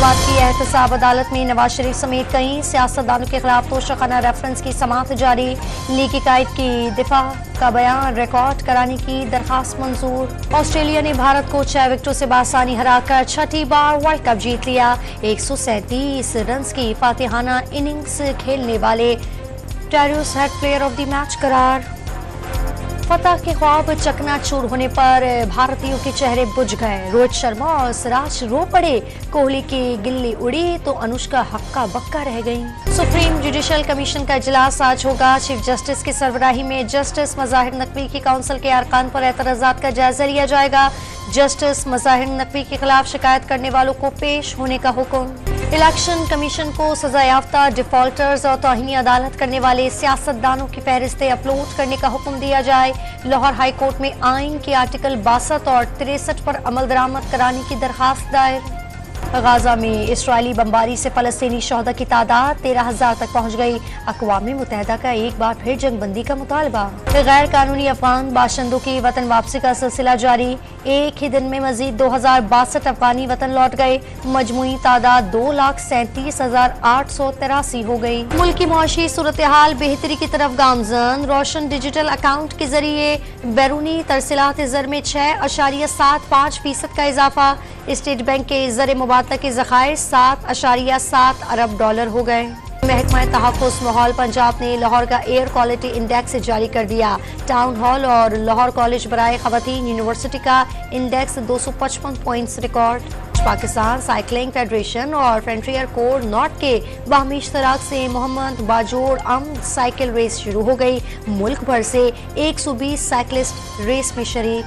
इंतखाबात की एहतसाब अदालत में नवाज शरीफ समेत कई सियासतदानों के खिलाफ तोशाखाना रेफरेंस की समाअत जारी। लीगी कायद की दिफा का बयान रिकॉर्ड कराने की दरखास्त मंजूर। ऑस्ट्रेलिया ने भारत को 6 विकेटों से बासानी हराकर छठी बार वर्ल्ड कप जीत लिया। 137 रन की फातिहाना इनिंग्स खेलने वाले Travis Head player of the match करार। फतह के ख्वाब चकनाचूर होने पर भारतीयों के चेहरे बुझ गए। रोहित शर्मा और सिराज रो पड़े। कोहली की गिल्ली उड़ी तो अनुष्का हक्का बक्का रह गईं। सुप्रीम जुडिशल कमीशन का इजलास आज होगा। चीफ जस्टिस की सरबराही में जस्टिस मज़ाहिर नकवी की काउंसिल के अरकान पर एतराज़ात का जायजा लिया जाएगा। जस्टिस मज़ाहिर नकवी के खिलाफ शिकायत करने वालों को पेश होने का हुक्म। इलेक्शन कमीशन को सजा याफ्ता डिफॉल्टर्स और तौहीनी अदालत करने वाले सियासतदानों की फहरिस्तें अपलोड करने का हुक्म दिया जाए। लाहौर हाई कोर्ट में आइन के आर्टिकल 62 और 63 पर अमल दरामद कराने की दरखास्त दायर। गाजा में इस्राइली बमबारी से फलस्तीनी शहदा की तादाद 13,000 तक पहुंच गई। अक़वाम मुत्तहिदा का एक बार फिर जंगबंदी का मुतालबा। गैर कानूनी अफगान बाशिंदों की वतन वापसी का सिलसिला जारी। एक ही दिन में मजीद 2,062 अफगानी वतन लौट गए। मजमूई तादाद 2,37,883 हो गई। मुल्क की मुआशी सूरत हाल बेहतरी की तरफ गामजन। रोशन डिजिटल अकाउंट के जरिए बैरूनी तरसीलात ज़र में 6.75% का इजाफा। स्टेट बैंक के ज़र मुबादला के ज़खायर 7.7 अरब डॉलर हो गए। महकमा तहफ़्फ़ुज़ माहौल पंजाब ने लाहौर का एयर क्वालिटी इंडेक्स जारी कर दिया। टाउन हॉल और लाहौर कॉलेज बराए ख़वातीन यूनिवर्सिटी का index 255 points record. Pakistan cycling federation और फ्रंटियर कोर नॉट के बाहमी इश्तराक से मोहम्मद बाजोड़ अम साइकिल रेस शुरू हो गई। मुल्क भर से 120 साइकिलिस्ट रेस में शरीक।